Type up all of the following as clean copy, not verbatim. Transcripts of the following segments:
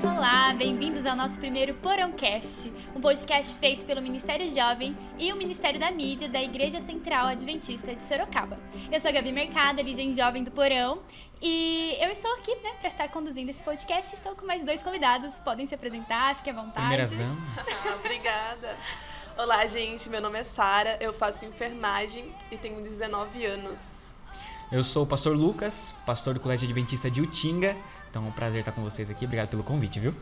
Olá, bem-vindos ao nosso primeiro Porãocast, um podcast feito pelo Ministério Jovem e o Ministério da Mídia da Igreja Central Adventista de Sorocaba. Eu sou a Gabi Mercado, líder jovem do Porão, e eu estou aqui, para estar conduzindo esse podcast. Estou com mais dois convidados, podem se apresentar, fiquem à vontade. Primeiras damas. Obrigada. Olá, gente, meu nome é Sara, eu faço enfermagem e tenho 19 anos. Eu sou o pastor Lucas, pastor do Colégio Adventista de Utinga. Então é um prazer estar com vocês aqui. Obrigado pelo convite, viu?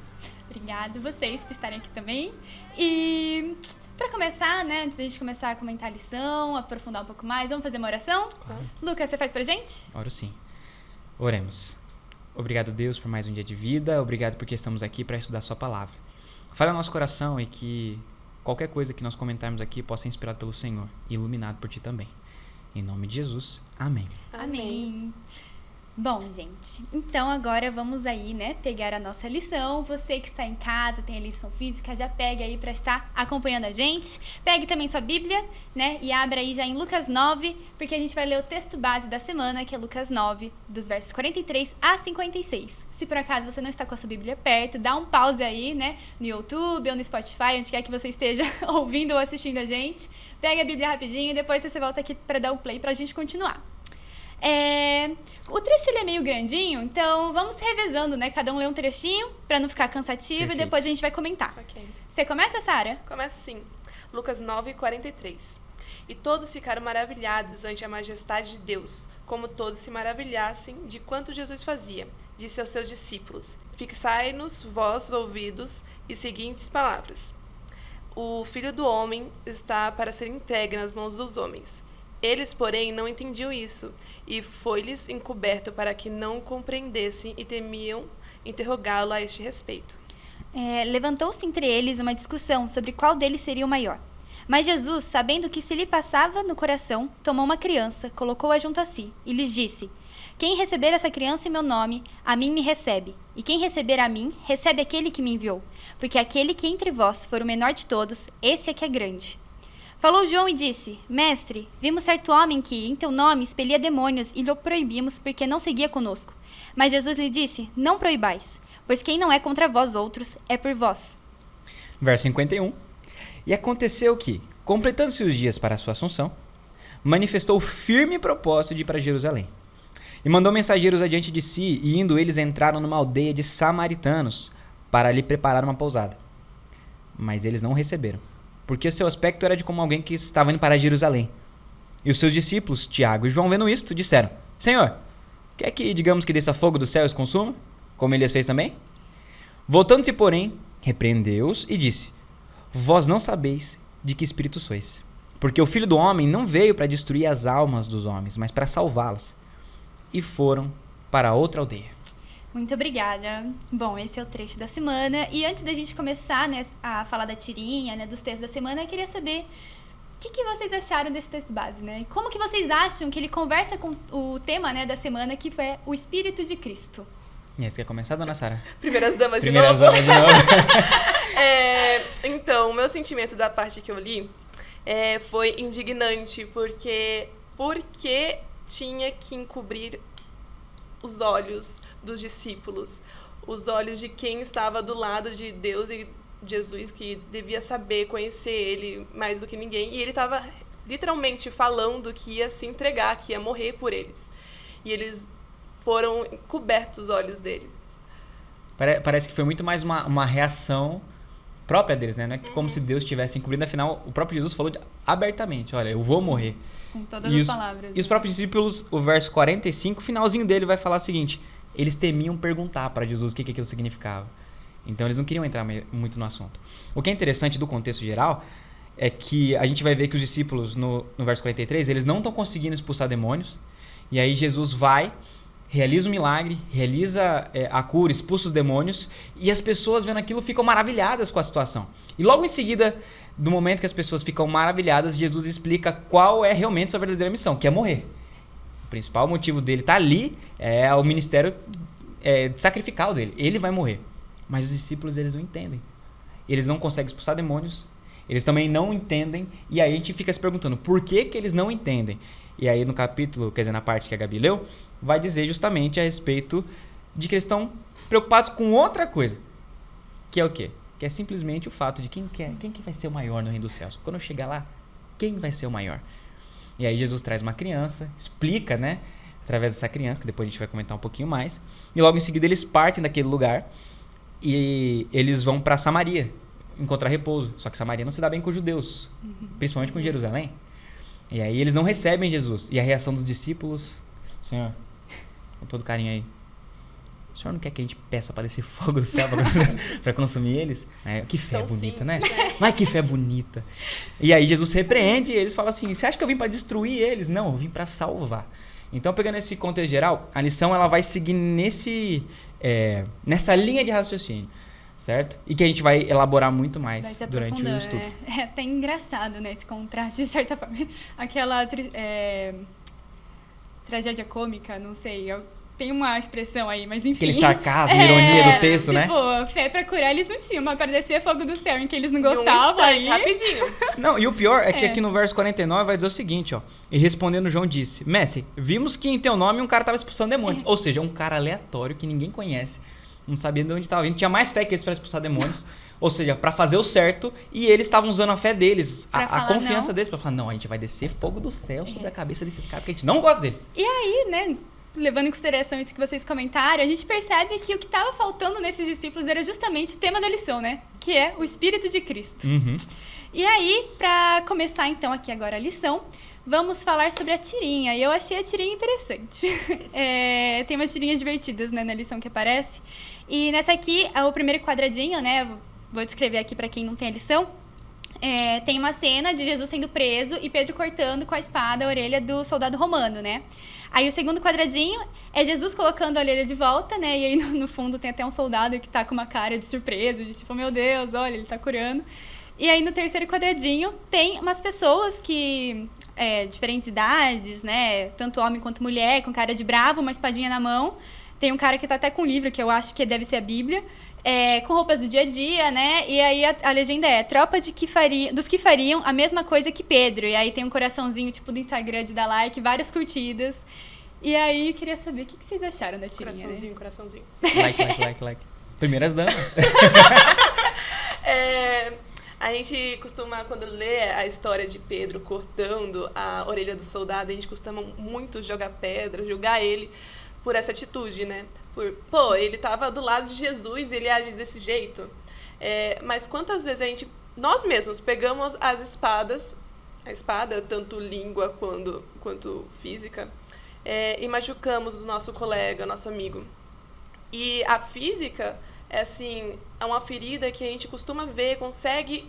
Obrigado vocês por estarem aqui também. E para começar, antes da gente começar a comentar a lição, aprofundar um pouco mais, vamos fazer uma oração? Claro. Lucas, você faz pra gente? Oro sim. Oremos. Obrigado, Deus, por mais um dia de vida. Obrigado porque estamos aqui para estudar sua palavra. Fale ao nosso coração e que qualquer coisa que nós comentarmos aqui possa ser inspirado pelo Senhor e iluminado por Ti também. Em nome de Jesus, amém. Amém. Bom, gente, então agora vamos aí, pegar a nossa lição. Você que está em casa, tem a lição física, já pega aí para estar acompanhando a gente. Pegue também sua Bíblia, e abra aí já em Lucas 9, porque a gente vai ler o texto base da semana, que é Lucas 9, dos versos 43 a 56. Se por acaso você não está com a sua Bíblia perto, dá um pause aí, no YouTube ou no Spotify, onde quer que você esteja ouvindo ou assistindo a gente. Pega a Bíblia rapidinho e depois você volta aqui para dar um play para a gente continuar. O trecho ele é meio grandinho, então vamos revezando, Cada um lê um trechinho para não ficar cansativo. Perfeito. E depois a gente vai comentar. Ok. Você começa, Sara? Começa sim. Lucas 9, 43. E todos ficaram maravilhados ante a majestade de Deus, como todos se maravilhassem de quanto Jesus fazia. Disse aos seus discípulos: Fixai-nos vossos ouvidos e seguintes palavras. O Filho do Homem está para ser entregue nas mãos dos homens. Eles, porém, não entendiam isso, e foi-lhes encoberto para que não compreendessem e temiam interrogá-lo a este respeito. Levantou-se entre eles uma discussão sobre qual deles seria o maior. Mas Jesus, sabendo que se lhe passava no coração, tomou uma criança, colocou-a junto a si, e lhes disse: Quem receber essa criança em meu nome, a mim me recebe, e quem receber a mim, recebe aquele que me enviou. Porque aquele que entre vós for o menor de todos, esse é que é grande. Falou João e disse: Mestre, vimos certo homem que, em teu nome, expelia demônios e lhe proibimos, porque não seguia conosco. Mas Jesus lhe disse: Não proibais, pois quem não é contra vós outros, é por vós. Verso 51. E aconteceu que, completando-se os dias para a sua assunção, manifestou o firme propósito de ir para Jerusalém. E mandou mensageiros adiante de si, e indo eles entraram numa aldeia de samaritanos, para lhe preparar uma pousada. Mas eles não o receberam, porque seu aspecto era de como alguém que estava indo para Jerusalém. E os seus discípulos, Tiago e João, vendo isto, disseram: Senhor, quer que, digamos, que desça fogo do céu e os consuma, como Elias fez também? Voltando-se, porém, repreendeu-os e disse: Vós não sabeis de que espírito sois, porque o Filho do Homem não veio para destruir as almas dos homens, mas para salvá-las. E foram para outra aldeia. Muito obrigada. Bom, esse é o trecho da semana. E antes da gente começar a falar da tirinha, dos textos da semana, eu queria saber o que vocês acharam desse texto base, Como que vocês acham que ele conversa com o tema, da semana, que foi o Espírito de Cristo? E você quer começar, dona Sara? Primeiras damas de Primeiras novo? damas de novo. Então, o meu sentimento da parte que eu li foi indignante, porque tinha que encobrir os olhos dos discípulos, os olhos de quem estava do lado de Deus e Jesus, que devia saber, conhecer ele mais do que ninguém, e ele estava literalmente falando que ia se entregar, que ia morrer por eles, e eles foram cobertos os olhos deles. Parece que foi muito mais uma reação própria deles, Não é como se Deus estivesse encobrindo, afinal, o próprio Jesus falou abertamente: olha, eu vou morrer. Com todas as palavras. E os próprios discípulos, o verso 45, o finalzinho dele vai falar o seguinte: eles temiam perguntar para Jesus o que aquilo significava. Então eles não queriam entrar muito no assunto. O que é interessante do contexto geral é que a gente vai ver que os discípulos, no verso 43, eles não estão conseguindo expulsar demônios. E aí Jesus vai, realiza o milagre, realiza a cura, expulsa os demônios, e as pessoas vendo aquilo ficam maravilhadas com a situação. E logo em seguida, do momento que as pessoas ficam maravilhadas, Jesus explica qual é realmente sua verdadeira missão, que é morrer. O principal motivo dele estar ali é o ministério sacrificial dele. Ele vai morrer. Mas os discípulos, eles não entendem. Eles não conseguem expulsar demônios, Eles também não entendem, e aí a gente fica se perguntando por que eles não entendem. E aí no capítulo, quer dizer, na parte que a Gabi leu, vai dizer justamente a respeito de que eles estão preocupados com outra coisa. Que é o quê? Que é simplesmente o fato de quem que vai ser o maior no reino dos céus. Quando eu chegar lá, quem vai ser o maior? E aí Jesus traz uma criança, explica, né? Através dessa criança, que depois a gente vai comentar um pouquinho mais. E logo em seguida eles partem daquele lugar e eles vão para Samaria encontrar repouso. Só que Samaria não se dá bem com os judeus, principalmente com Jerusalém. E aí eles não recebem Jesus. E a reação dos discípulos: Senhor, com todo carinho aí, o Senhor não quer que a gente peça para descer fogo do céu para consumir eles? Que fé bonita, né? Mas que fé bonita. E aí Jesus repreende e eles falam assim: você acha que eu vim para destruir eles? Não, eu vim para salvar. Então, pegando esse contexto geral, a lição ela vai seguir nessa linha de raciocínio, certo? E que a gente vai elaborar muito mais durante o estudo. É até engraçado, né, esse contraste, de certa forma. Aquela tragédia cômica, não sei, tem uma expressão aí, mas enfim. Aquele sarcasmo, ironia do texto, né? Fé pra curar eles não tinham, mas pra descer fogo do céu em que eles não gostavam. Um instante, rapidinho. Não, e o pior é que aqui no verso 49 vai dizer o seguinte, ó. E respondendo, João disse: Mestre, vimos que em teu nome um cara estava expulsando demônios. Ou seja, um cara aleatório que ninguém conhece, não sabia de onde estava vindo, tinha mais fé que eles para expulsar demônios. Ou seja, para fazer o certo, e eles estavam usando a fé deles, a confiança deles, para falar: não, a gente vai descer fogo do céu sobre a cabeça desses caras, porque a gente não gosta deles. E aí, né, levando em consideração isso que vocês comentaram, a gente percebe que o que estava faltando nesses discípulos era justamente o tema da lição, né? Que é o Espírito de Cristo. Uhum. E aí, para começar então aqui agora a lição, vamos falar sobre a tirinha. E eu achei a tirinha interessante. Tem umas tirinhas divertidas, né, na lição que aparece. E nessa aqui, o primeiro quadradinho, né? Vou descrever aqui para quem não tem a lição. Tem uma cena de Jesus sendo preso e Pedro cortando com a espada a orelha do soldado romano, né? Aí o segundo quadradinho é Jesus colocando a orelha de volta, né? E aí no fundo tem até um soldado que tá com uma cara de surpresa, de tipo, meu Deus, olha, ele tá curando. E aí no terceiro quadradinho tem umas pessoas que, diferentes idades, né? Tanto homem quanto mulher, com cara de bravo, uma espadinha na mão. Tem um cara que tá até com um livro, que eu acho que deve ser a Bíblia. Com roupas do dia a dia, né? E aí a legenda é: tropa dos que fariam a mesma coisa que Pedro. E aí tem um coraçãozinho, tipo, do Instagram de dar like, várias curtidas. E aí, queria saber o que vocês acharam da tirinha, Coraçãozinho. Like. Primeiras damas. A gente costuma, quando lê a história de Pedro cortando a orelha do soldado, a gente costuma muito jogar pedra, julgar ele por essa atitude, né? Ele estava do lado de Jesus e ele age desse jeito. Mas quantas vezes nós mesmos pegamos a espada, tanto língua quanto física, e machucamos o nosso colega, nosso amigo. E a física é uma ferida que a gente costuma ver, consegue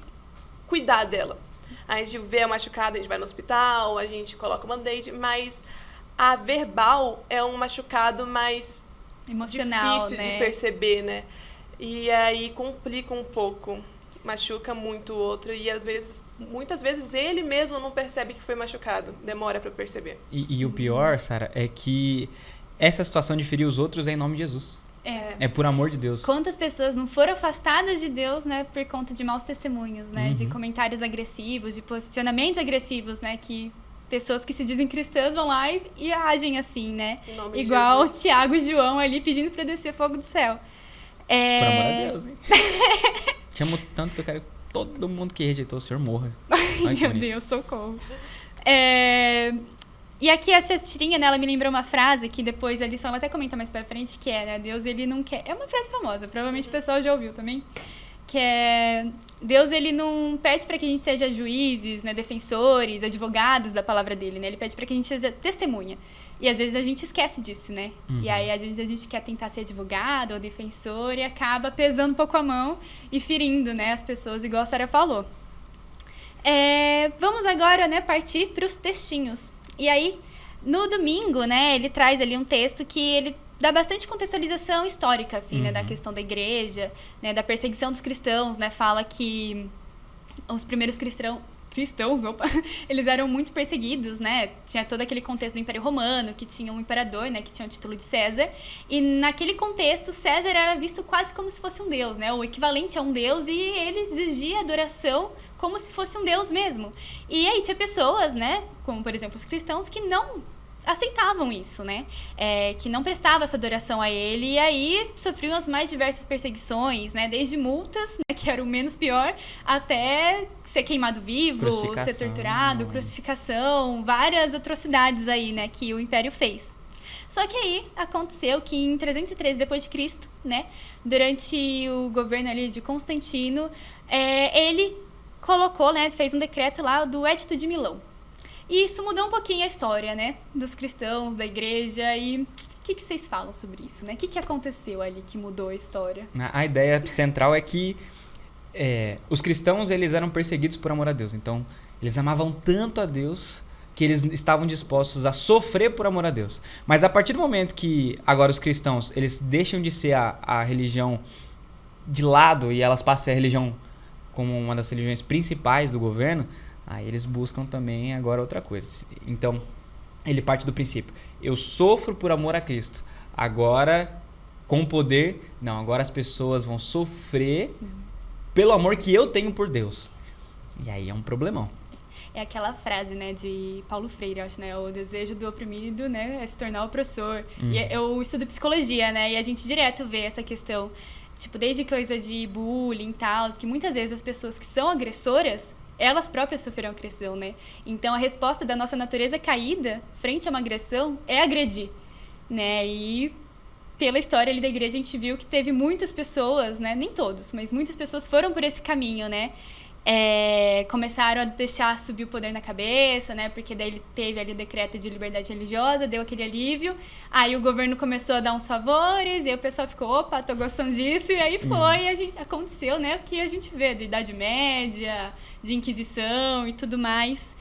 cuidar dela. A gente vê a machucada, a gente vai no hospital, a gente coloca o band-aid, mas a verbal é um machucado mais emocional, difícil, né, de perceber, né? E aí complica um pouco, machuca muito o outro e muitas vezes ele mesmo não percebe que foi machucado, demora para perceber. E o pior, Sara, é que essa situação de ferir os outros é em nome de Jesus. É por amor de Deus. Quantas pessoas não foram afastadas de Deus, né, por conta de maus testemunhos, né, de comentários agressivos, de posicionamentos agressivos, né, que pessoas que se dizem cristãs vão lá e agem assim, né? Igual o Tiago e João ali pedindo pra descer fogo do céu. Por amor a Deus, hein? Te amo tanto que eu quero que todo mundo que rejeitou o Senhor morra. Ai, meu Deus, socorro. E aqui essa tirinha, né, ela me lembrou uma frase que depois a lição ela até comenta mais pra frente, que né, Deus, ele não quer... É uma frase famosa, provavelmente o pessoal já ouviu também. Que é: Deus, ele não pede para que a gente seja juízes, né, defensores, advogados da palavra dele, né? Ele pede para que a gente seja testemunha. E às vezes a gente esquece disso, né? E aí às vezes a gente quer tentar ser advogado ou defensor e acaba pesando um pouco a mão e ferindo, né, as pessoas, igual a Sara falou. Vamos agora, né, partir para os textinhos. E aí, no domingo, né, ele traz ali um texto que ele dá bastante contextualização histórica, assim, né, da questão da igreja, né, da perseguição dos cristãos, né, fala que os primeiros cristãos, eles eram muito perseguidos, né? Tinha todo aquele contexto do Império Romano, que tinha um imperador, né? Que tinha o título de César. E naquele contexto, César era visto quase como se fosse um deus, né? O equivalente a um deus, e ele exigia adoração como se fosse um deus mesmo. E aí tinha pessoas, né? Como, por exemplo, os cristãos, que não aceitavam isso, né? Que não prestavam essa adoração a ele, e aí sofriam as mais diversas perseguições, né? Desde multas, né, que era o menos pior, até ser queimado vivo, ser torturado, crucificação, várias atrocidades aí, né, que o Império fez. Só que aí aconteceu que em 313 d.C., né, durante o governo ali de Constantino, ele colocou, né, fez um decreto lá do Edito de Milão. E isso mudou um pouquinho a história, né? Dos cristãos, da igreja. E o que vocês falam sobre isso, né? O que aconteceu ali que mudou a história? A ideia central é que os cristãos, eles eram perseguidos por amor a Deus. Então, eles amavam tanto a Deus que eles estavam dispostos a sofrer por amor a Deus. Mas a partir do momento que agora os cristãos, eles deixam de ser a religião de lado e elas passam a ser a religião como uma das religiões principais do governo, aí eles buscam também agora outra coisa. Então, ele parte do princípio: eu sofro por amor a Cristo. Agora, com poder, não, agora as pessoas vão sofrer pelo amor que eu tenho por Deus. E aí é um problemão. É aquela frase, né, de Paulo Freire, acho, né? O desejo do oprimido, né, é se tornar opressor. E eu estudo psicologia, né? E a gente direto vê essa questão, tipo, desde coisa de bullying e tal, que muitas vezes as pessoas que são agressoras, elas próprias sofreram agressão, né? Então, a resposta da nossa natureza caída frente a uma agressão é agredir, né? E pela história ali da igreja, a gente viu que teve muitas pessoas, né? Nem todos, mas muitas pessoas foram por esse caminho, né? Começaram a deixar subir o poder na cabeça, né? Porque daí ele teve ali o decreto de liberdade religiosa, deu aquele alívio. Aí o governo começou a dar uns favores, e aí o pessoal ficou, opa, tô gostando disso. E aí foi, aconteceu, né? O que a gente vê da Idade Média, de Inquisição e tudo mais.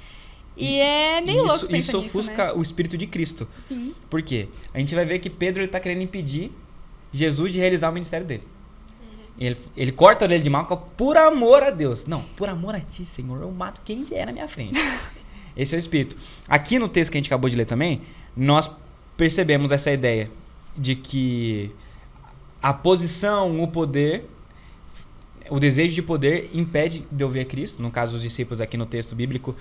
E é meio louco pensar nisso, nisso, ofusca, né? O Espírito de Cristo. Sim. Por quê? A gente vai ver que Pedro ele tá querendo impedir Jesus de realizar o ministério dele. Ele corta a orelha de Malco por amor a Deus. Não, por amor a ti, Senhor, eu mato quem vier na minha frente. Esse é o Espírito. Aqui no texto que a gente acabou de ler também, nós percebemos essa ideia de que a posição, o poder, o desejo de poder impede de ouvir a Cristo. No caso, os discípulos aqui no texto bíblico,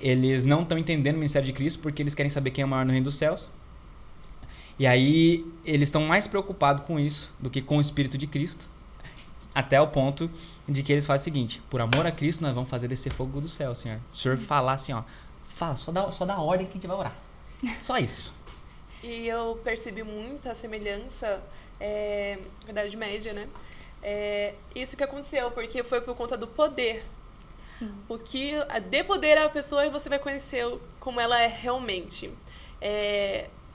eles não estão entendendo o ministério de Cristo porque eles querem saber quem é o maior no reino dos céus. E aí, eles estão mais preocupados com isso do que com o Espírito de Cristo. Até o ponto de que eles fazem o seguinte: por amor a Cristo, nós vamos fazer descer fogo do céu, Senhor. Se o Senhor falar assim, ó, fala, só dá ordem que a gente vai orar. Só isso. E eu percebi muita semelhança na Idade Média, né? Isso que aconteceu, porque foi por conta do poder. Sim. O que dê poder à pessoa e você vai conhecer como ela é realmente.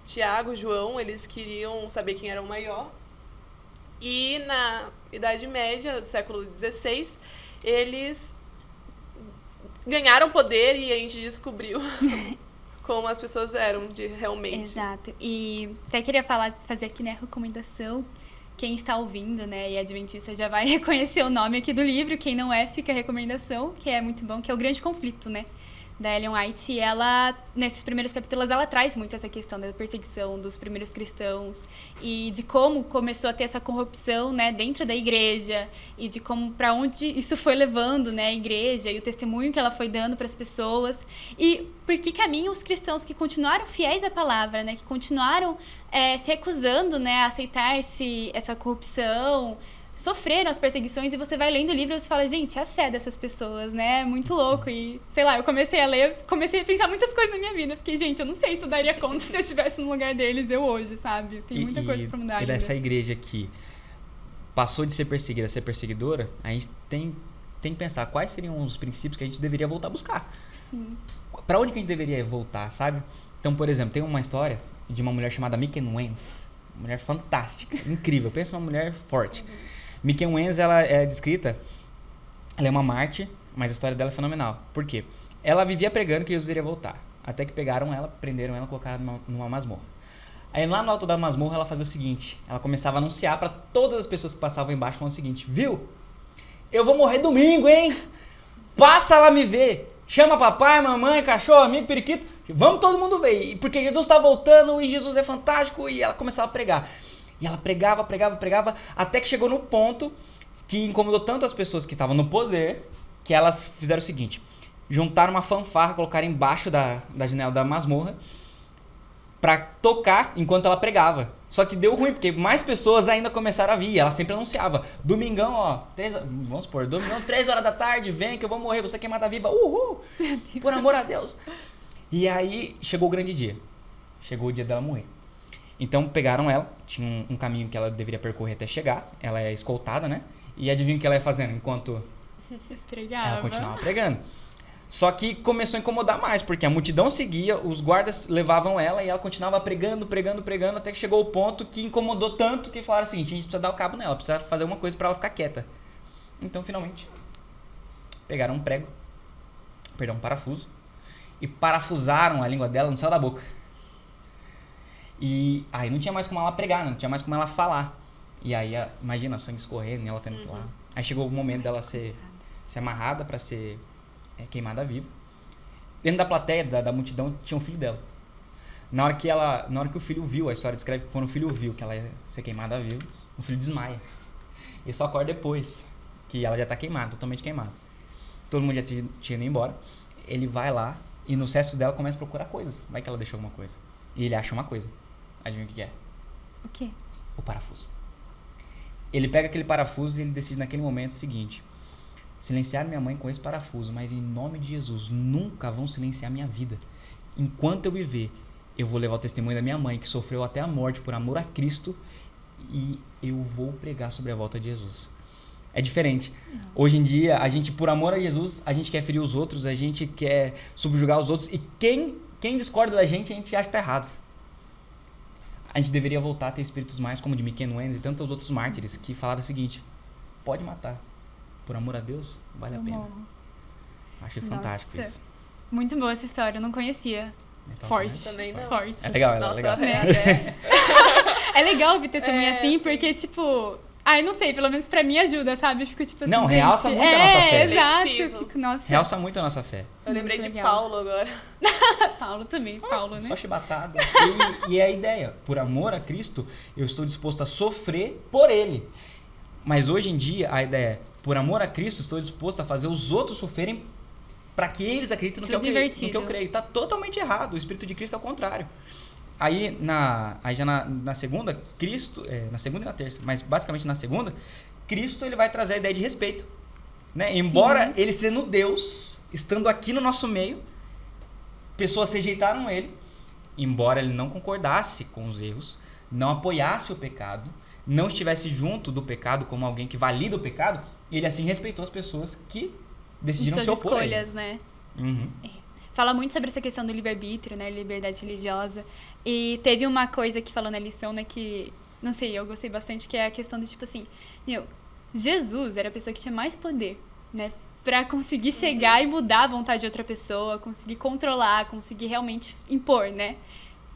Tiago, João, eles queriam saber quem era o maior. E na Idade Média, do século XVI, eles ganharam poder e a gente descobriu como as pessoas eram realmente. Exato. E até queria fazer aqui, né, a recomendação. Quem está ouvindo, né, e adventista já vai reconhecer o nome aqui do livro. Quem não é, fica a recomendação, que é muito bom, que é O Grande Conflito, né? Da Ellen White. E ela, nesses primeiros capítulos, ela traz muito essa questão da perseguição dos primeiros cristãos e de como começou a ter essa corrupção, né, dentro da igreja e de como, para onde isso foi levando, né, a igreja e o testemunho que ela foi dando para as pessoas e por que caminho os cristãos que continuaram fiéis à palavra, né, que continuaram se recusando, né, a aceitar essa corrupção, sofreram as perseguições, e você vai lendo o livro e você fala, gente, a fé dessas pessoas, né, é muito louco. E, sei lá, eu comecei a ler, comecei a pensar muitas coisas na minha vida. Fiquei, gente, eu não sei se eu daria conta se eu estivesse no lugar deles, eu hoje, sabe? Tem muita coisa pra mudar. E dessa igreja que passou de ser perseguida a ser perseguidora, a gente tem que pensar quais seriam os princípios que a gente deveria voltar a buscar. Sim. Pra onde que a gente deveria voltar, sabe? Então, por exemplo, tem uma história de uma mulher chamada Miken Wenz, uma mulher fantástica, incrível, pensa numa mulher forte. Miken Wenz, ela é descrita, ela é uma mártir, mas a história dela é fenomenal. Por quê? Ela vivia pregando que Jesus iria voltar, até que pegaram ela, prenderam ela e colocaram numa masmorra. Aí lá no alto da masmorra ela fazia o seguinte, ela começava a anunciar para todas as pessoas que passavam embaixo, falando o seguinte, viu? Eu vou morrer domingo, hein? Passa lá me ver. Chama papai, mamãe, cachorro, amigo, periquito. Vamos todo mundo ver. Porque Jesus tá voltando e Jesus é fantástico. E ela começava a pregar. E ela pregava, até que chegou no ponto que incomodou tanto as pessoas que estavam no poder, que elas fizeram o seguinte: juntaram uma fanfarra, colocaram embaixo da janela da masmorra pra tocar enquanto ela pregava. Só que deu ruim, porque mais pessoas ainda começaram a vir. Ela sempre anunciava: domingão, ó, domingão, 3 horas da tarde, vem que eu vou morrer, você é queimada viva, uhul, por amor a Deus. E aí chegou o grande dia. Chegou o dia dela morrer. Então pegaram ela, tinha um caminho que ela deveria percorrer até chegar. Ela é escoltada, né? E adivinha o que ela ia fazendo enquanto ela continuava pregando. Só que começou a incomodar mais, porque a multidão seguia, os guardas levavam ela e ela continuava pregando, até que chegou o ponto que incomodou tanto que falaram assim: a gente precisa dar o cabo nela, precisa fazer alguma coisa pra ela ficar quieta. Então, finalmente, pegaram um parafuso, e parafusaram a língua dela no céu da boca. E aí não tinha mais como ela pregar, não tinha mais como ela falar. E aí, imagina, o sangue escorrendo e ela tendo que lá. Aí chegou o momento dela ser amarrada pra ser queimada viva. Dentro da plateia, da multidão, tinha um filho dela. Na hora que o filho viu, a história descreve que quando o filho viu que ela ia ser queimada viva, o filho desmaia. Ele só acorda depois, que ela já tá queimada, totalmente queimada. Todo mundo já tinha ido embora. Ele vai lá e nos restos dela começa a procurar coisas. Vai que ela deixou alguma coisa. E ele acha uma coisa. Adivinha o que é? O quê? O parafuso. Ele pega aquele parafuso e ele decide naquele momento o seguinte: silenciar minha mãe com esse parafuso, mas em nome de Jesus, nunca vão silenciar minha vida. Enquanto eu viver, eu vou levar o testemunho da minha mãe, que sofreu até a morte por amor a Cristo, e eu vou pregar sobre a volta de Jesus. É diferente. Hoje em dia, a gente, por amor a Jesus, a gente quer ferir os outros, a gente quer subjugar os outros, e quem discorda da gente, a gente acha que tá errado. A gente deveria voltar a ter espíritos mais como de Miquel Nunes e tantos outros mártires que falaram o seguinte: pode matar, por amor a Deus, vale a pena. Achei fantástico isso. Muito boa essa história, eu não conhecia. Então, Forte. Também não. Forte. É legal, é Nossa, legal. É legal ouvir testemunha assim, porque, tipo... Ai, não sei, pelo menos pra mim ajuda, sabe? Eu fico tipo assim... Não, realça muito a nossa fé. Exato. Eu fico, nossa... Realça muito a nossa fé. Eu lembrei de legal. Paulo agora. Paulo também, Paulo, né? Só chibatada. E é a ideia. Por amor a Cristo, eu estou disposto a sofrer por Ele. Mas hoje em dia, a ideia é: por amor a Cristo, estou disposto a fazer os outros sofrerem para que eles acreditem no que eu creio. Tá totalmente errado. O Espírito de Cristo é o contrário. Aí já na segunda, Cristo... na segunda e na terça, mas basicamente na segunda, Cristo ele vai trazer a ideia de respeito. Né? Embora ele sendo Deus, estando aqui no nosso meio, pessoas rejeitaram ele, embora ele não concordasse com os erros, não apoiasse o pecado, não estivesse junto do pecado como alguém que valida o pecado, ele assim respeitou as pessoas que decidiram se opor a ele. Escolhas, né? Uhum. Fala muito sobre essa questão do livre-arbítrio, né? Liberdade religiosa. E teve uma coisa que falou na lição, né? Que, não sei, eu gostei bastante, que é a questão do tipo assim... Jesus era a pessoa que tinha mais poder, né? Pra conseguir chegar e mudar a vontade de outra pessoa, conseguir controlar, conseguir realmente impor, né?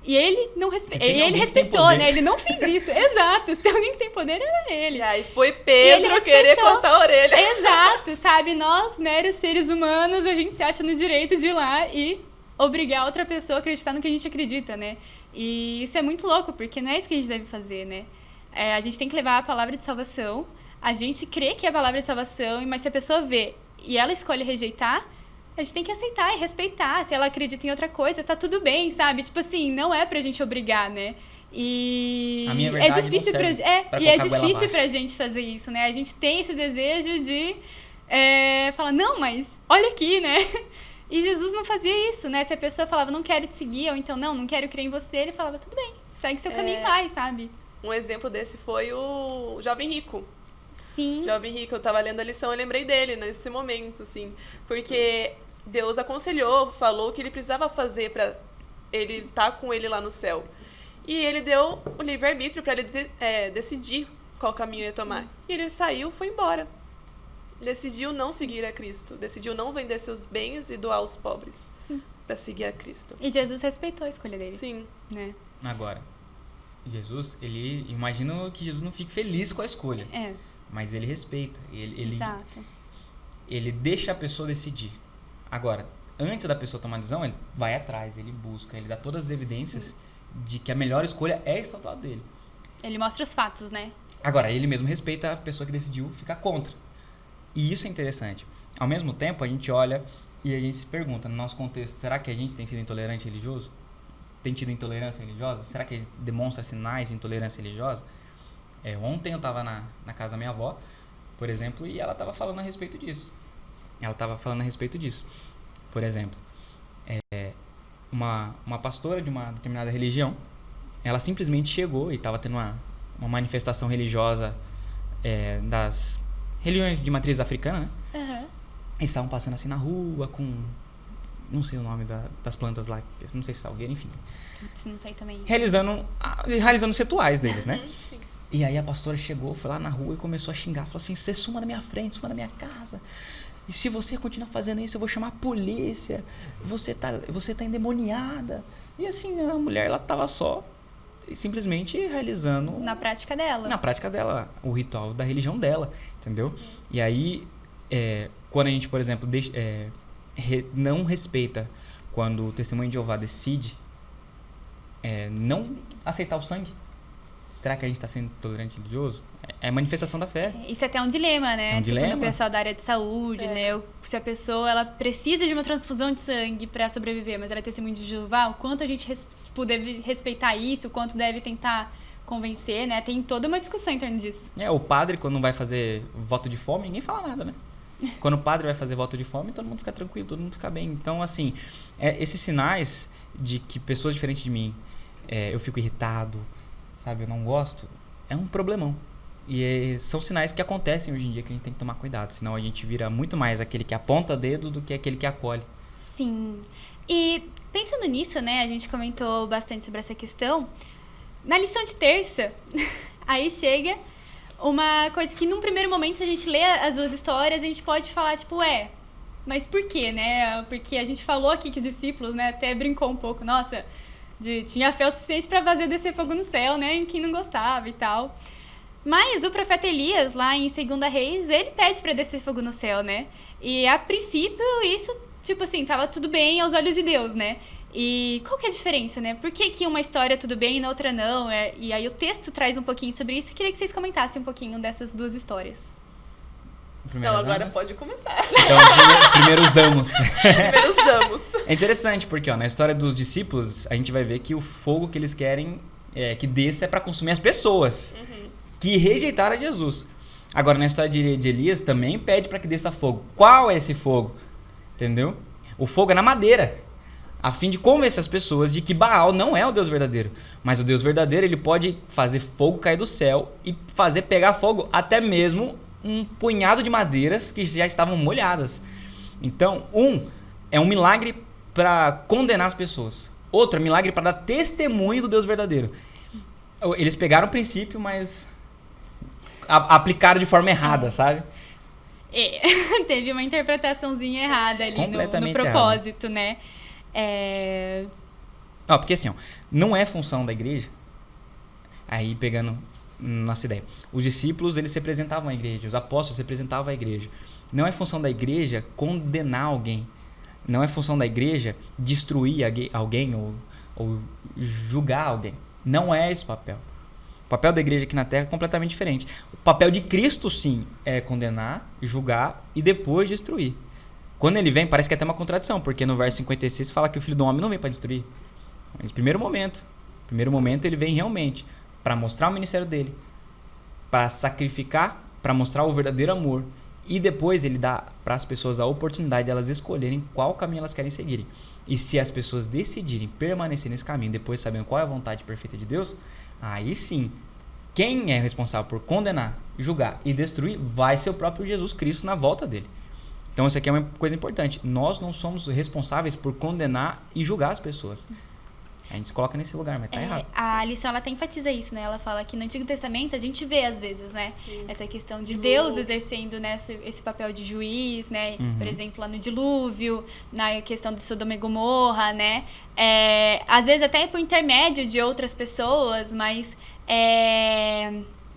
E ele não ele respeitou, né? Ele não fez isso. Exato. Se tem alguém que tem poder, era ele. E aí foi Pedro querer cortar a orelha. Exato, sabe? Nós, meros seres humanos, a gente se acha no direito de ir lá e obrigar outra pessoa a acreditar no que a gente acredita, né? E isso é muito louco, porque não é isso que a gente deve fazer, né? A gente tem que levar a palavra de salvação, a gente crê que é a palavra de salvação, mas se a pessoa vê e ela escolhe rejeitar, a gente tem que aceitar e respeitar. Se ela acredita em outra coisa, tá tudo bem, sabe? Tipo assim, não é pra gente obrigar, né? E a minha verdade é difícil é difícil pra gente fazer isso, né? A gente tem esse desejo de falar, não, mas olha aqui, né? E Jesus não fazia isso, né? Se a pessoa falava, não quero te seguir, ou então, não quero crer em você, ele falava, tudo bem, segue seu caminho em paz, sabe? Um exemplo desse foi o Jovem Rico. Sim. Jovem Rico, eu tava lendo a lição, eu lembrei dele nesse momento, assim. Porque Deus aconselhou, falou o que ele precisava fazer pra ele estar com ele lá no céu. E ele deu o livre-arbítrio pra ele decidir qual caminho ia tomar. E ele saiu, foi embora. Decidiu não seguir a Cristo. Decidiu não vender seus bens e doar aos pobres. Pra seguir a Cristo. E Jesus respeitou a escolha dele. Sim. Né? Agora, Jesus, imagino que Jesus não fique feliz com a escolha. Mas ele respeita. Exato. Ele deixa a pessoa decidir. Agora, antes da pessoa tomar a decisão, ele vai atrás, ele busca, ele dá todas as evidências de que a melhor escolha é estar do lado dele. Ele mostra os fatos, né? Agora, ele mesmo respeita a pessoa que decidiu ficar contra. E isso é interessante. Ao mesmo tempo, a gente olha e a gente se pergunta, no nosso contexto, será que a gente tem sido intolerante religioso? Tem tido intolerância religiosa? Será que a gente demonstra sinais de intolerância religiosa? Ontem eu estava na casa da minha avó, por exemplo, e ela estava falando a respeito disso. Por exemplo, uma pastora de uma determinada religião, ela simplesmente chegou e estava tendo uma manifestação religiosa das religiões de matriz africana, né? Uhum. Eles estavam passando assim na rua com... Não sei o nome das plantas lá, não sei se salgueiro, enfim. Não sei também. Realizando os rituais deles, né? Sim. E aí a pastora chegou, foi lá na rua e começou a xingar. Falou assim, você suma da minha frente, suma da minha casa. E se você continuar fazendo isso, eu vou chamar a polícia. Você tá endemoniada. E assim, a mulher, ela tava só simplesmente realizando... Na prática dela. O ritual da religião dela, entendeu? E aí, quando a gente, por exemplo, não respeita quando o testemunho de Jeová decide não aceitar o sangue, será que a gente está sendo intolerante religioso? É manifestação da fé. Isso é até um dilema, né? dilema. No pessoal da área de saúde, né? Se a pessoa ela precisa de uma transfusão de sangue para sobreviver, mas ela é testemunho de Jeová, o quanto a gente deve respeitar isso, o quanto deve tentar convencer, né? Tem toda uma discussão em torno disso. O padre, quando vai fazer voto de fome, ninguém fala nada, né? Quando o padre vai fazer voto de fome, todo mundo fica tranquilo, todo mundo fica bem. Então, assim, esses sinais de que pessoas diferentes de mim, eu fico irritado, sabe, eu não gosto, é um problemão. E são sinais que acontecem hoje em dia que a gente tem que tomar cuidado, senão a gente vira muito mais aquele que aponta dedo do que aquele que acolhe. Sim. E pensando nisso, né, a gente comentou bastante sobre essa questão. Na lição de terça, aí chega uma coisa que num primeiro momento, se a gente lê as duas histórias, a gente pode falar, tipo, mas por quê, né? Porque a gente falou aqui que os discípulos, né, até brincou um pouco, nossa, tinha fé o suficiente para fazer descer fogo no céu, né, em quem não gostava e tal. Mas o profeta Elias, lá em 2 Reis, ele pede para descer fogo no céu, né? E a princípio isso, tipo assim, tava tudo bem aos olhos de Deus, né? E qual que é a diferença, né? Por que uma história tudo bem e na outra não? E aí o texto traz um pouquinho sobre isso. Eu queria que vocês comentassem um pouquinho dessas duas histórias. Então agora pode começar. Então, primeiro os damos. Primeiro os damos. É interessante porque, na história dos discípulos, a gente vai ver que o fogo que eles querem que desça é para consumir as pessoas que rejeitaram Jesus. Agora, na história de Elias, também pede para que desça fogo. Qual é esse fogo? Entendeu? O fogo é na madeira, a fim de convencer as pessoas de que Baal não é o Deus verdadeiro. Mas o Deus verdadeiro, ele pode fazer fogo cair do céu e fazer pegar fogo até mesmo um punhado de madeiras que já estavam molhadas. Então, é um milagre para condenar as pessoas. Outro é um milagre para dar testemunho do Deus verdadeiro. Eles pegaram o princípio, mas aplicaram de forma errada, sabe? Teve uma interpretaçãozinha errada ali no propósito, errado. Né? Porque assim, não é função da igreja, aí pegando nossa ideia, os discípulos, eles representavam a igreja, os apóstolos representavam a igreja. Não é função da igreja condenar alguém, não é função da igreja destruir alguém ou julgar alguém. Não é esse o papel. O papel da igreja aqui na Terra é completamente diferente. O papel de Cristo, sim, é condenar, julgar e depois destruir. Quando ele vem, parece que é até uma contradição, porque no verso 56 fala que o Filho do Homem não vem para destruir. Mas no primeiro momento ele vem realmente para mostrar o ministério dele, para sacrificar, para mostrar o verdadeiro amor. E depois ele dá para as pessoas a oportunidade de elas escolherem qual caminho elas querem seguirem. E se as pessoas decidirem permanecer nesse caminho, depois sabendo qual é a vontade perfeita de Deus, aí sim, quem é responsável por condenar, julgar e destruir vai ser o próprio Jesus Cristo na volta dele. Então isso aqui é uma coisa importante. Nós não somos responsáveis por condenar e julgar as pessoas. A gente se coloca nesse lugar, mas tá errado. A lição, ela até enfatiza isso, né? Ela fala que no Antigo Testamento a gente vê, às vezes, né? Sim. Essa questão de Deus exercendo, né, esse papel de juiz, né? Por exemplo, lá no dilúvio, na questão de Sodoma e Gomorra, né? Às vezes até por intermédio de outras pessoas, mas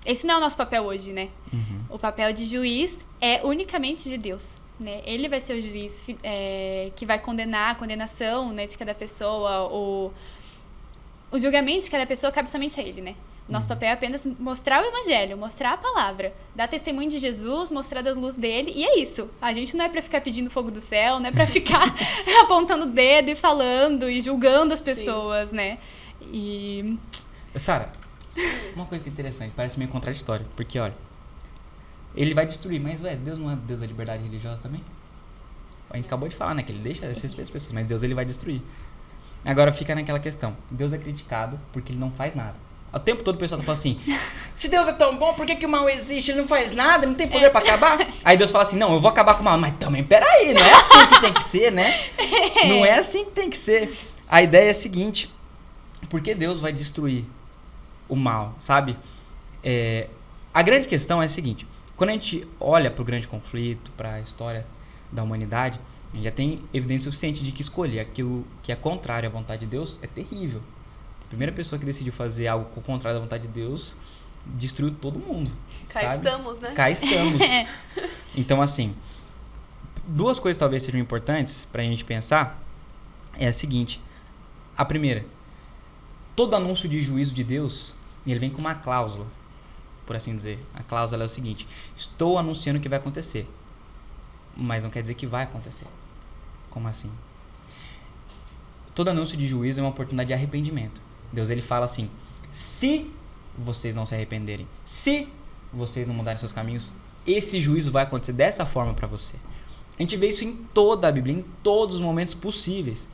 esse não é o nosso papel hoje, né? O papel de juiz é unicamente de Deus. né? Ele vai ser o juiz que vai condenar a condenação, né, de cada pessoa, o julgamento de cada pessoa cabe somente a ele, né? Nosso papel é apenas mostrar o evangelho, mostrar a palavra, dar testemunho de Jesus, mostrar das luzes dele, e é isso. A gente não é pra ficar pedindo fogo do céu, não é pra ficar apontando o dedo e falando e julgando as pessoas, né? E... Sara, uma coisa que é interessante, parece meio contraditório, porque, olha, ele vai destruir, mas, Deus não é Deus da liberdade religiosa também? A gente acabou de falar, né, que ele deixa as pessoas, mas Deus, ele vai destruir. Agora fica naquela questão, Deus é criticado porque ele não faz nada. O tempo todo o pessoal tá falando assim, se Deus é tão bom, por que o mal existe? Ele não faz nada, ele não tem poder pra acabar? Aí Deus fala assim, não, eu vou acabar com o mal. Mas também, peraí, não é assim que tem que ser, né? Não é assim que tem que ser. A ideia é a seguinte, por que Deus vai destruir o mal, sabe? A grande questão é a seguinte, quando a gente olha pro grande conflito, pra história da humanidade, a gente já tem evidência suficiente de que escolher aquilo que é contrário à vontade de Deus é terrível. A primeira pessoa que decidiu fazer algo contrário à vontade de Deus destruiu todo mundo. Cá sabe? estamos, né? Cá estamos. Então, assim, duas coisas talvez sejam importantes pra gente pensar. É a seguinte. A primeira, todo anúncio de juízo de Deus, ele vem com uma cláusula, por assim dizer. A cláusula é o seguinte: estou anunciando o que vai acontecer, mas não quer dizer que vai acontecer. Como assim? Todo anúncio de juízo é uma oportunidade de arrependimento. Deus, ele fala assim, se vocês não se arrependerem, se vocês não mudarem seus caminhos, esse juízo vai acontecer dessa forma para você. A gente vê isso em toda a Bíblia, em todos os momentos possíveis.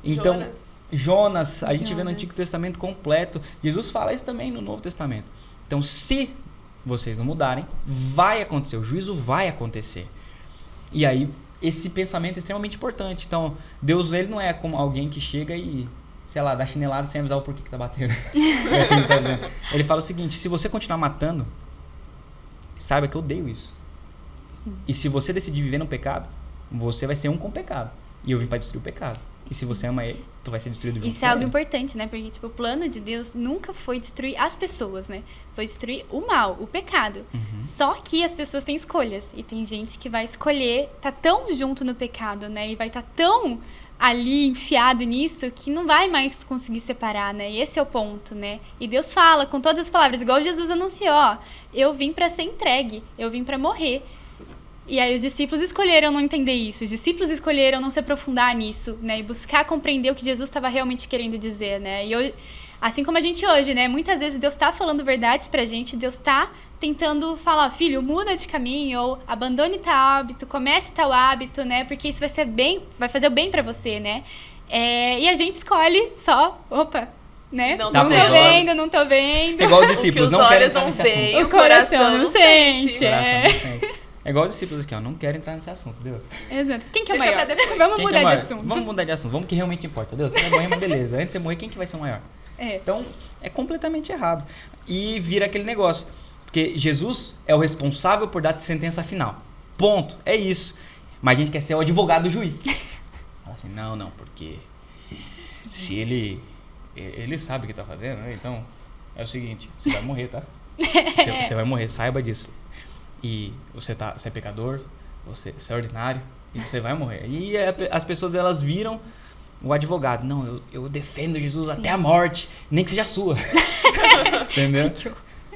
Então, Jonas, a gente vê no Antigo Testamento completo. Jesus fala isso também no Novo Testamento. Então, se vocês não mudarem, vai acontecer, o juízo vai acontecer. E aí, esse pensamento é extremamente importante. Então, Deus, ele não é como alguém que chega e, sei lá, dá chinelada sem avisar o porquê que tá batendo. É assim que tá dizendo. Ele fala o seguinte, se você continuar matando, saiba que eu odeio isso. Sim. E se você decidir viver no pecado, você vai ser um com o pecado. E eu vim pra destruir o pecado. E se você ama ele, tu vai ser destruído junto. Isso é algo importante, né? Porque, tipo, o plano de Deus nunca foi destruir as pessoas, né? Foi destruir o mal, o pecado. Uhum. Só que as pessoas têm escolhas. E tem gente que vai escolher tá tão junto no pecado, né? E vai tá tão ali enfiado nisso que não vai mais conseguir separar, né? E esse é o ponto, né? E Deus fala com todas as palavras, igual Jesus anunciou, ó, eu vim pra ser entregue, eu vim pra morrer. E aí os discípulos escolheram não entender isso, os discípulos escolheram não se aprofundar nisso, né, e buscar compreender o que Jesus estava realmente querendo dizer, né, e eu, assim como a gente hoje, né, muitas vezes Deus está falando verdades pra gente, Deus está tentando falar, filho, muda de caminho, ou abandone tal hábito, comece tal hábito, né, porque isso vai ser bem, vai fazer o bem pra você, né, e a gente escolhe só, né? Não tô vendo, não tô vendo. É igual os discípulos, não querem entrar nesse assunto. O coração não sente. É igual os discípulos aqui, ó, não quero entrar nesse assunto, Deus. Exato. Quem que é o maior? Vamos mudar de assunto. Vamos mudar de assunto, vamos que realmente importa. Deus, você vai morrer, mas beleza. Antes de você morrer, quem que vai ser o maior? Então, é completamente errado. E vira aquele negócio. Porque Jesus é o responsável por dar a sentença final. Ponto. É isso. Mas a gente quer ser o advogado do juiz. Fala assim, não, porque se ele sabe o que tá fazendo, né? Então, é o seguinte, você vai morrer, tá? Você vai morrer, saiba disso. E você é pecador, você é ordinário, e você vai morrer. E as pessoas, elas viram o advogado. Não, eu defendo Jesus até a morte, nem que seja sua. Entendeu?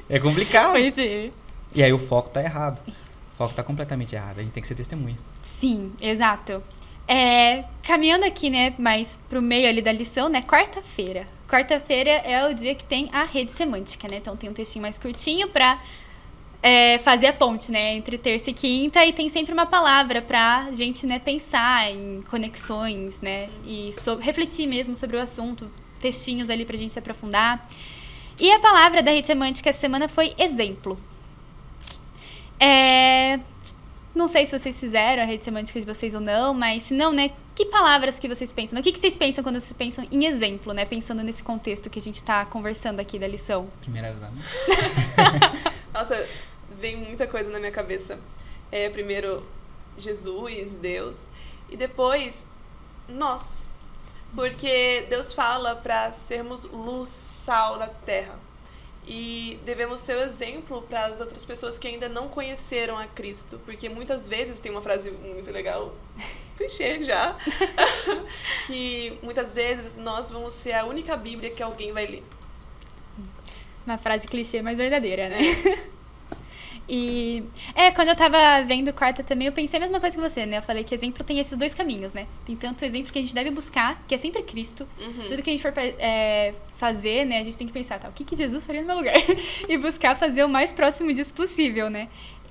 É complicado. Pois é. E aí o foco tá errado. O foco tá completamente errado. A gente tem que ser testemunha. Sim, exato. Caminhando aqui, né, mais pro meio ali da lição, né, quarta-feira. Quarta-feira é o dia que tem a rede semântica, né? Então tem um textinho mais curtinho pra fazer a ponte, né, entre terça e quinta, e tem sempre uma palavra pra gente, né, pensar em conexões, né, e refletir mesmo sobre o assunto, textinhos ali pra gente se aprofundar. E a palavra da rede semântica essa semana foi exemplo. Não sei se vocês fizeram a rede semântica de vocês ou não, mas se não, né, que palavras que vocês pensam? O que vocês pensam quando vocês pensam em exemplo, né, pensando nesse contexto que a gente tá conversando aqui da lição? Primeiras damas. Nossa, vem muita coisa na minha cabeça. Primeiro, Jesus, Deus, e depois, nós. Porque Deus fala para sermos luz, sal na terra. E devemos ser o exemplo para as outras pessoas que ainda não conheceram a Cristo. Porque muitas vezes, tem uma frase muito legal, clichê já, que muitas vezes nós vamos ser a única Bíblia que alguém vai ler. Uma frase clichê, mas verdadeira, né? E quando eu tava vendo Quarta também, eu pensei a mesma coisa que você, né? Eu falei que exemplo tem esses dois caminhos, né? Tem tanto o exemplo que a gente deve buscar, que é sempre Cristo. Tudo que a gente for fazer, né? A gente tem que pensar, tá, o que Jesus faria no meu lugar? E buscar fazer o mais próximo disso possível, né?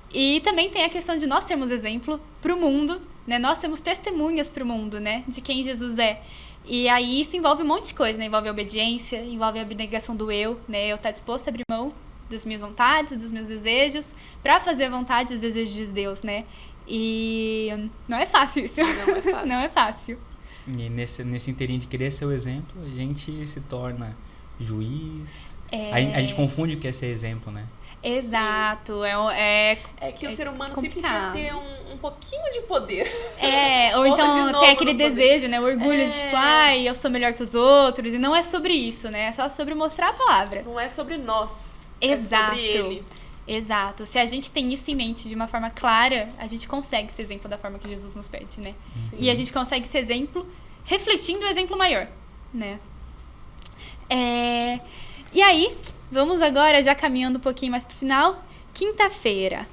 E também tem a questão de nós termos exemplo pro mundo, né? Nós temos testemunhas pro mundo, né? De quem Jesus é. E aí isso envolve um monte de coisa, né? Envolve a obediência, envolve a abnegação do eu, né? Eu estar disposto a abrir mão das minhas vontades, dos meus desejos, pra fazer a vontade e os desejos de Deus, né? E não é fácil isso. Não é fácil. Não é fácil. E nesse inteirinho de querer ser o exemplo, a gente se torna juiz. A gente confunde o que é ser exemplo, né? Exato. É que o ser humano complicado. sempre quer ter um pouquinho de poder. Ou Volta de então novo tem aquele no poder. desejo, né? O orgulho de tipo, ai, eu sou melhor que os outros. E não é sobre isso, né? É só sobre mostrar a palavra. Não é sobre nós. Exato. É sobre ele. Exato. Se a gente tem isso em mente de uma forma clara, a gente consegue ser exemplo da forma que Jesus nos pede, né? Sim. E a gente consegue ser exemplo refletindo o exemplo maior, né? E aí, vamos agora, já caminhando um pouquinho mais pro final, quinta-feira.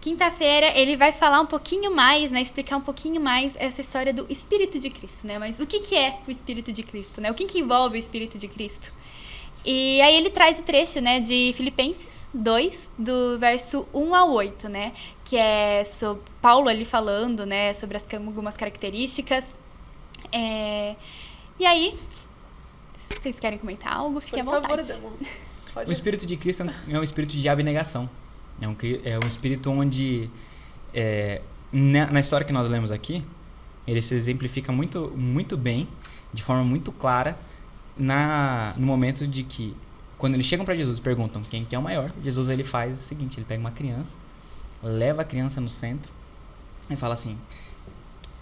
Quinta-feira ele vai falar um pouquinho mais, né? Explicar um pouquinho mais essa história do Espírito de Cristo, né? Mas o que é o Espírito de Cristo, né? O que envolve o Espírito de Cristo? E aí ele traz o trecho, né, de Filipenses 2, do verso 1 ao 8, né? Que é sobre Paulo ali falando, né, sobre algumas características. E aí, se vocês querem comentar algo, fiquem à vontade. Por favor, Adamo. Pode O Espírito de Cristo é um espírito de abnegação. É um espírito onde, na história que nós lemos aqui, ele se exemplifica muito, muito bem, de forma muito clara, no momento de que, quando eles chegam para Jesus e perguntam quem que é o maior, Jesus ele faz o seguinte, ele pega uma criança, leva a criança no centro e fala assim,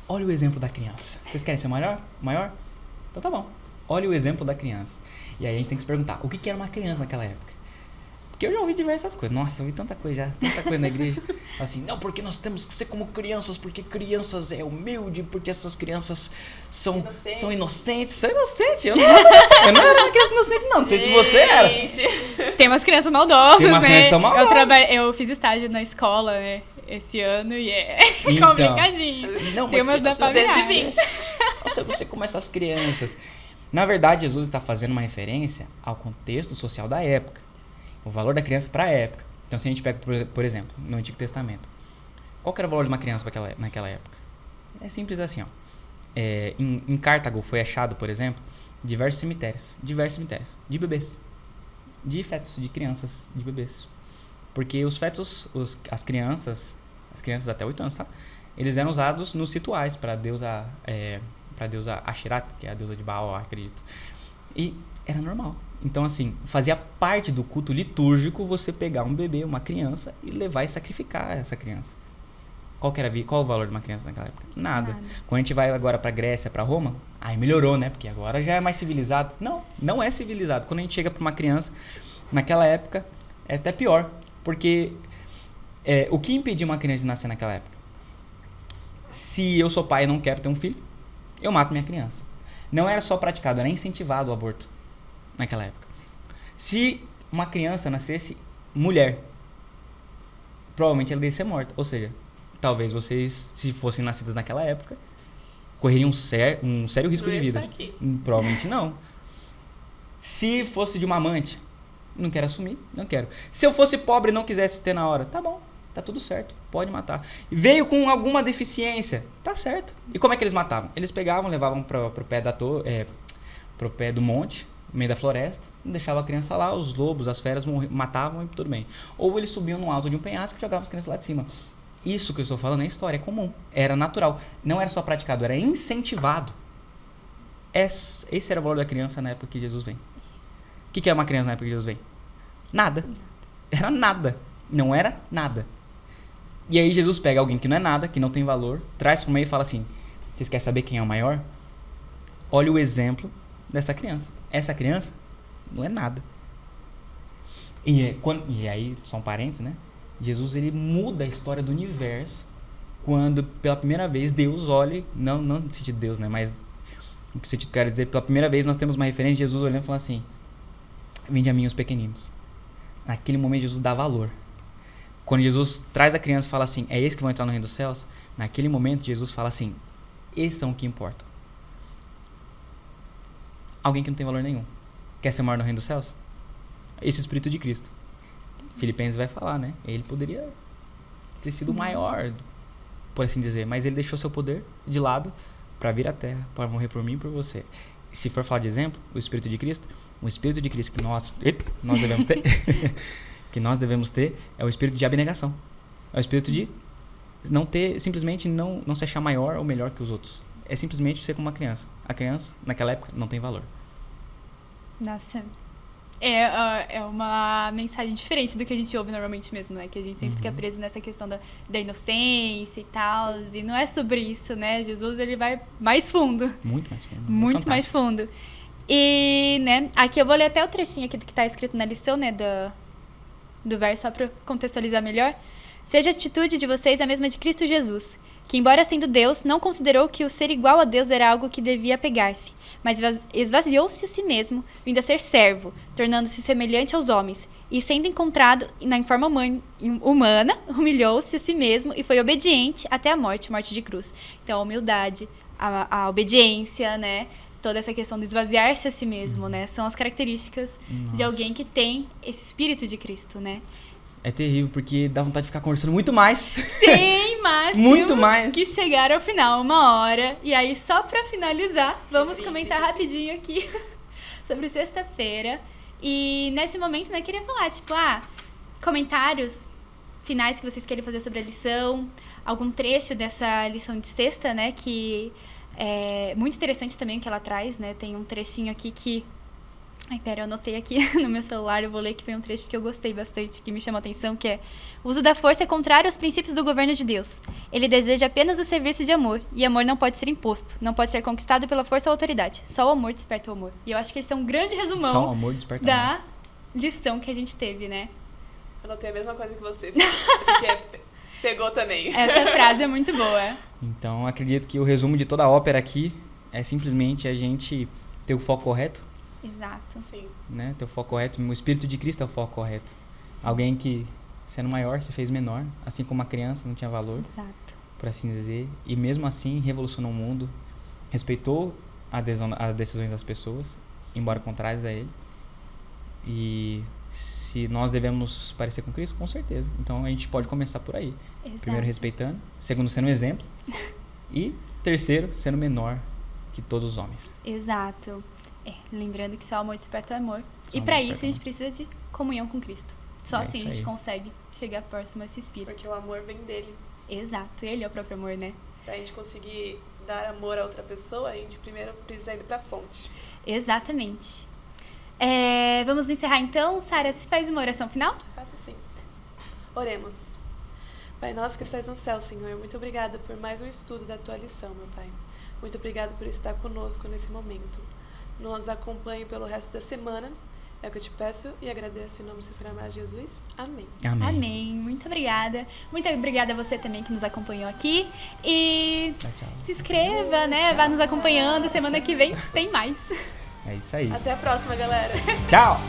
olha o exemplo da criança. Vocês querem ser o maior? Então tá bom. Olha o exemplo da criança. E aí a gente tem que se perguntar, o que era uma criança naquela época? Porque eu já ouvi diversas coisas. Nossa, eu ouvi tanta coisa na igreja. Assim, não, porque nós temos que ser como crianças, porque crianças é humilde, porque essas crianças são inocentes. São inocentes. Eu não era uma criança inocente, não. Não sei se você era. Tem umas crianças maldosas, Tem umas né? crianças maldosas. Eu fiz estágio na escola, né? Esse ano e Então, complicadinho. Não, Tem umas da familiar. 220. Nós temos que ser como essas crianças. Na verdade, Jesus está fazendo uma referência ao contexto social da época. O valor da criança para a época. Então, se a gente pega, por exemplo, no Antigo Testamento, qual que era o valor de uma criança naquela época? É simples assim, ó. Em Cartago foi achado, por exemplo, diversos cemitérios de bebês, de fetos, de crianças, de bebês. Porque os fetos, as crianças até 8 anos, tá? Eles eram usados nos rituais para a deusa Asherat, que é a deusa de Baal, acredito. E era normal. Então, assim, fazia parte do culto litúrgico você pegar um bebê, uma criança, e levar e sacrificar essa criança. Qual o valor de uma criança naquela época? Nada. Quando a gente vai agora pra Grécia, pra Roma, aí melhorou, né? Porque agora já é mais civilizado. Não é civilizado. Quando a gente chega pra uma criança, naquela época, é até pior. Porque o que impedia uma criança de nascer naquela época? Se eu sou pai e não quero ter um filho, eu mato minha criança. Não era só praticado, era incentivado o aborto naquela época. Se uma criança nascesse mulher, provavelmente ela ia ser morta. Ou seja, talvez vocês, se fossem nascidas naquela época, correriam um sério risco de vida. Provavelmente não. Se fosse de uma amante, não quero assumir, não quero. Se eu fosse pobre e não quisesse ter na hora, tá bom, tá tudo certo, pode matar. Veio com alguma deficiência, tá certo. E como é que eles matavam? Eles pegavam, levavam pro pé do monte, no meio da floresta, deixavam a criança lá, os lobos, as feras matavam e tudo bem. Ou eles subiam no alto de um penhasco e jogavam as crianças lá de cima. Isso que eu estou falando é história, é comum, era natural. Não era só praticado, era incentivado. Esse era o valor da criança na época que Jesus vem. O que é uma criança na época que Jesus vem? Nada. Era nada. Não era nada. E aí Jesus pega alguém que não é nada, que não tem valor, traz para o meio e fala assim, vocês querem saber quem é o maior? Olha o exemplo dessa criança. Essa criança não é nada. E aí, só um parênteses, né? Jesus, ele muda a história do universo quando, pela primeira vez, Deus olha... Não no sentido de Deus, né? Mas, no sentido que eu quero dizer, pela primeira vez, nós temos uma referência de Jesus olhando e falando assim: vinde a mim os pequeninos. Naquele momento, Jesus dá valor. Quando Jesus traz a criança e fala assim, é esse que vão entrar no reino dos céus, naquele momento Jesus fala assim, esses são o que importa. Alguém que não tem valor nenhum quer ser maior no reino dos céus? Esse Espírito de Cristo. Filipenses vai falar, né? Ele poderia ter sido maior, por assim dizer, mas ele deixou seu poder de lado para vir à terra, para morrer por mim e por você. Se for falar de exemplo, o Espírito de Cristo que nós devemos ter... que nós devemos ter é o espírito de abnegação. É o espírito de não ter, simplesmente não se achar maior ou melhor que os outros. É simplesmente ser como uma criança. A criança, naquela época, não tem valor. Nossa. É uma mensagem diferente do que a gente ouve normalmente mesmo, né? Que a gente sempre fica preso nessa questão da inocência e tal. E não é sobre isso, né? Jesus, ele vai mais fundo. Muito mais fundo. Muito mais fundo. E, né, aqui eu vou ler até o trechinho aqui do que está escrito na lição, né? Do verso, só para contextualizar melhor. Seja a atitude de vocês a mesma de Cristo Jesus, que, embora sendo Deus, não considerou que o ser igual a Deus era algo que devia apegar-se, mas esvaziou-se a si mesmo, vindo a ser servo, tornando-se semelhante aos homens, e sendo encontrado em forma humana, humilhou-se a si mesmo e foi obediente até a morte de cruz. Então, a humildade, a obediência, né? Toda essa questão do esvaziar-se a si mesmo, né? São as características de alguém que tem esse espírito de Cristo, né? É terrível, porque dá vontade de ficar conversando muito mais. Sim, mas muito temos mais. que chegar ao final, 1 hora. E aí, só pra finalizar, vamos comentar rapidinho aqui sobre sexta-feira. E nesse momento, né, eu queria falar, tipo, comentários finais que vocês querem fazer sobre a lição, algum trecho dessa lição de sexta, né, que... é muito interessante também o que ela traz, né? Tem um trechinho aqui que... Ai, pera, eu anotei aqui no meu celular, eu vou ler, que foi um trecho que eu gostei bastante, que me chamou a atenção, que é: o uso da força é contrário aos princípios do governo de Deus. Ele deseja apenas o serviço de amor, e amor não pode ser imposto, não pode ser conquistado pela força ou autoridade. Só o amor desperta o amor. E eu acho que esse é um grande resumão Só o amor desperta o da amor. lição que a gente teve, né? Eu anotei a mesma coisa que você, porque pegou também. Essa frase é muito boa. Então, acredito que o resumo de toda a ópera aqui é simplesmente a gente ter o foco correto. Exato. Sim. Né? Ter o foco correto. O Espírito de Cristo é o foco correto. Alguém que, sendo maior, se fez menor, assim como uma criança não tinha valor, Exato. por assim dizer, e mesmo assim revolucionou o mundo, respeitou as decisões das pessoas, embora contrárias a ele. E se nós devemos parecer com Cristo, com certeza. Então a gente pode começar por aí. Exato. Primeiro, respeitando. Segundo, sendo um exemplo. E terceiro, sendo menor que todos os homens. Exato. Lembrando que só o amor desperta o amor. Só E o pra amor isso a desperta gente precisa de comunhão com Cristo. Só É assim a isso gente aí. consegue chegar próximo a esse espírito. Porque o amor vem dele. Exato. Ele é o próprio amor, né? Pra gente conseguir dar amor a outra pessoa, a gente primeiro precisa ir pra fonte. Exatamente. Vamos encerrar então. Sara, se faz uma oração final? Faça sim. Oremos. Pai nosso que estás no céu, Senhor, muito obrigada por mais um estudo da tua lição, meu Pai. Muito obrigada por estar conosco nesse momento. Nos acompanhe pelo resto da semana. É o que eu te peço e agradeço em nome do Senhor amado Jesus. Amém. Amém. Amém. Muito obrigada. Muito obrigada a você também que nos acompanhou aqui. E Tchau, tchau. se inscreva, né? Vá nos acompanhando. Semana que vem tem mais. É isso aí. Até a próxima, galera. Tchau!